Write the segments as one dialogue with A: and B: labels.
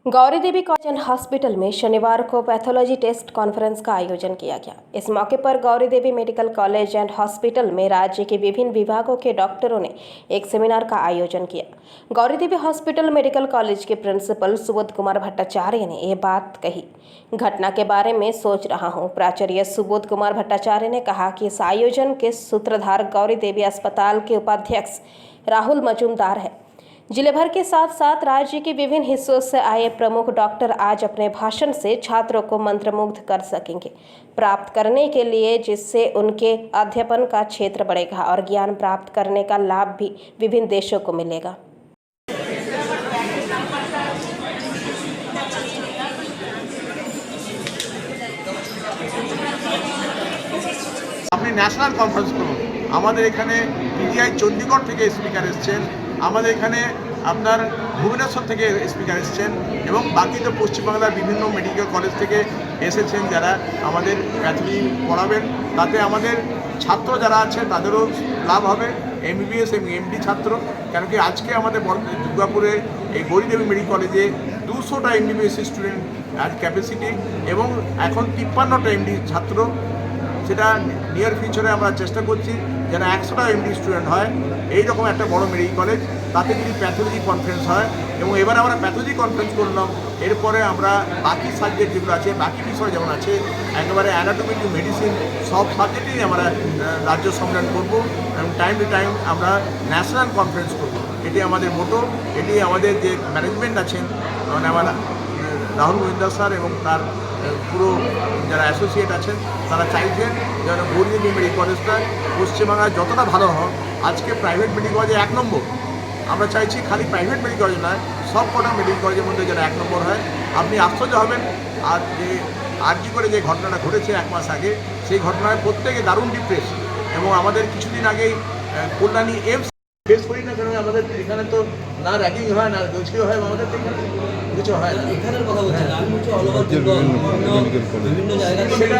A: Gauri Devi college and hospital में शनिवार को पैथोलॉजी टेस्ट कॉन्फ्रेंस का आयोजन किया गया। इस मौके पर गौरी देवी मेडिकल कॉलेज एंड हॉस्पिटल में राज्य के विभिन्न विभागों के डॉक्टरों ने एक सेमिनार का आयोजन किया। गौरी देवी हॉस्पिटल मेडिकल कॉलेज के प्रिंसिपल सुबोध कुमार भट्टाचार्य ने यह बात कही। घटना के बारे में सोच रहा हूं। प्राचार्य सुबोध कुमार भट्टाचार्य ने कहा कि इस आयोजन के सूत्रधार गौरी देवी अस्पताल के उपाध्यक्ष राहुल मजूमदार है। जिले भर के साथ साथ राज्य के विभिन्न हिस्सों से आए प्रमुख डॉक्टर आज अपने भाषण से छात्रों को मंत्रमुग्ध कर सकेंगे प्राप्त करने के लिए, जिससे उनके अध्यापन का क्षेत्र बढ़ेगा और ज्ञान प्राप्त करने का लाभ भी विभिन्न देशों को मिलेगा।
B: আপনি ন্যাশনাল কনফারেন্স করুন। আমাদের এখানে পিজিআই চণ্ডীগড় থেকে স্পিকার এসেছেন, আমাদের এখানে আপনার ভুবনেশ্বর থেকে স্পিকার এসেছেন এবং বাকি তো পশ্চিমবাংলার বিভিন্ন মেডিকেল কলেজ থেকে এসেছেন যারা আমাদের প্যাথোলজি পড়াবেন। তাতে আমাদের ছাত্র যারা আছে তাদেরও লাভ হবে, এমবিবিএস এবং এমডি ছাত্র। কেন কি আজকে আমাদের দুর্গাপুরে এই গৌরী দেবী মেডিকেল কলেজে 200টা এমবিবিএস স্টুডেন্ট আজ ক্যাপাসিটি এবং এখন 53টা এমডি ছাত্র। সেটা নিয়ার ফিউচারে আমরা চেষ্টা করছি যেন 100টা এমডি স্টুডেন্ট হয় এইরকম একটা বড় মেডিকেল কলেজ। তাতে যদি প্যাথোলজি কনফারেন্স হয় এবং এবার আমরা প্যাথোলজি কনফারেন্স করলাম, এরপরে আমরা বাকি সাবজেক্ট যেগুলো আছে, বাকি বিষয় যেমন আছে, একেবারে অ্যানাটমি টু মেডিসিন সব সাবজেক্টেই আমরা রাজ্য সম্মেলন করব এবং টাইম টু টাইম আমরা ন্যাশনাল কনফারেন্স করব। এটি আমাদের মোটো। এটি আমাদের যে ম্যানেজমেন্ট আছেন, মানে আমার রাহুল মজুমদার স্যার এবং তার পুরো যারা অ্যাসোসিয়েট আছেন তারা চাইছেন যেন গৌরী দেবী মেডিকেল কলেজটা পশ্চিমবাংলায় যতটা ভালো হয়। আজকে প্রাইভেট মেডিকেল কলেজে 1 নম্বর। আমরা চাইছি খালি প্রাইভেট মেডিকেল কলেজ নয়, সব কটা মেডিকেল কলেজের মধ্যে যেন 1 নম্বর হয়। আপনি আশ্চর্য হবেন আর যে আরজি করে যে ঘটনাটা ঘটেছে 1 মাস আগে, সেই ঘটনায় প্রত্যেকে দারুণ ডিপ্রেস এবং আমাদের কিছুদিন আগেই কল্যাণী এমস ফেস করি না, কারণ আমাদের এখানে তো না র্যাগিং হয় না কিছু হয়, আমাদের তো এখানে কিছু হয় না।
C: এখানের কথা বলছেন, আমি বলছি অল ওভার বিভিন্ন জায়গায়
B: সেটা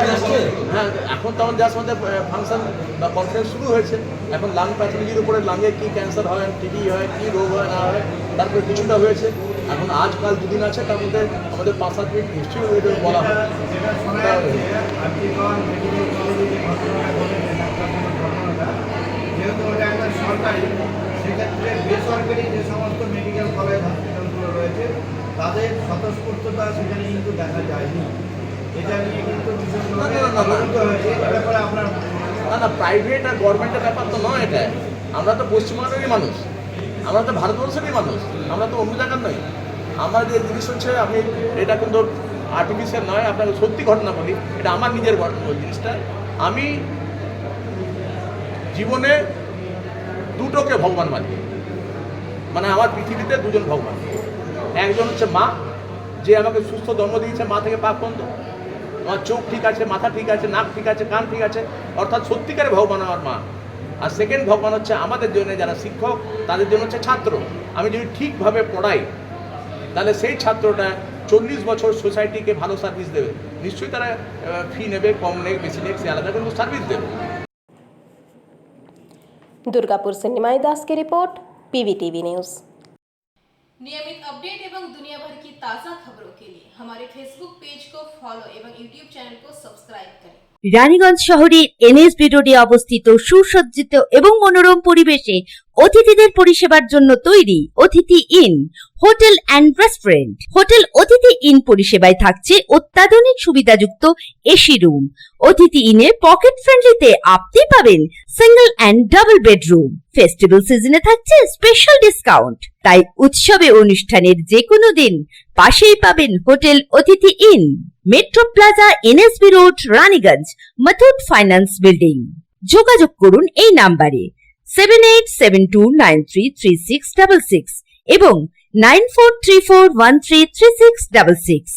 B: হ্যাঁ, এখন তখন যার মধ্যে ফাংশন বা কনফারেন্স শুরু হয়েছে। এখন লাং প্যাথোলজির উপরে লাঙে কী ক্যান্সার হয়, টিবি হয়, কী রোগ হয় না হয়, তারপরে কিছুটা হয়েছে। এখন আজকাল দুদিন আছে, তার মধ্যে আমাদের 5-7 মিনিট হিস্ট্রি বলা হয়।
D: যেহেতু ওটা একটা সরকারি, সেক্ষেত্রে বেসরকারি যে সমস্ত মেডিকেল কলেজ হসপিটালগুলো রয়েছে তাদের স্বতঃস্ফূর্ততা সেখানে কিন্তু দেখা যায়নি। এটা নিয়ে কিন্তু বিশেষভাবে অবহিত হয়েছে। ব্যাপারে আপনার
B: না প্রাইভেট আর গভর্নমেন্টের ব্যাপার তো নয় এটা। আমরা তো পশ্চিমবঙ্গেরই মানুষ, আমরা তো ভারতবর্ষেরই মানুষ, আমরা তো অন্য জায়গার নই। আমার যে জিনিস হচ্ছে, আমি এটা কিন্তু আর্টিফিশিয়াল নয়, আপনাকে সত্যি ঘটনা বলি, এটা আমার নিজের জিনিসটা। আমি জীবনে দুটোকে ভগবান মানি, মানে আমার পৃথিবীতে দুজন ভগবান। একজন হচ্ছে মা, যে আমাকে সুস্থ জন্ম দিয়েছে মা থেকে পা পর্যন্ত। আমার চোখ ঠিক আছে, মাথা ঠিক আছে, নাক ঠিক আছে, কান ঠিক আছে, অর্থাৎ সত্যিকারে ভগবান আমার মা। আর সেকেন্ড ভগবান হচ্ছে আমাদের জন্য যারা শিক্ষক, তাদের জন্য হচ্ছে ছাত্র। আমি যদি ঠিকভাবে পড়াই তাহলে সেই ছাত্রটা 40 বছর সোসাইটিকে ভালো সার্ভিস দেবে। নিশ্চয়ই তারা ফি নেবে, কম নেবে, বেশি নেবে, সে আলাদা কিন্তু সার্ভিস দেবে।
A: दुर्गापुर से निमाई दास की रिपोर्ट, पीवीटीवी न्यूज़।
E: नियमित अपडेट एवं दुनिया भर की ताज़ा खबरों के लिए हमारे फेसबुक पेज को फॉलो एवं यूट्यूब चैनल को सब्सक्राइब करें।
F: রানীগঞ্জ শহরের এনএসবি রোডে অবস্থিত সুসজ্জিত এবং মনোরম পরিবেশে অতিথিদের পরিষেবার জন্য তৈরি অতিথি in hotel and restaurant. Hotel অতিথি ইন পরিষেবায় থাকছে অত্যাধুনিক সুবিধাযুক্ত এসি রুম। অতিথি ইনে পকেট ফ্রেন্ডলিতে আপনি পাবেন single and double bedroom. Festival সিজনে থাকছে স্পেশাল ডিসকাউন্ট। তাই উৎসবে অনুষ্ঠানের যে কোনো দিন পাশেই পাবেন হোটেল অতিথি in, metro plaza, NSB road, Raniganj, Muthoot finance building. যোগাযোগ করুন এই নাম্বারে 7872933666 এবং 9434133666।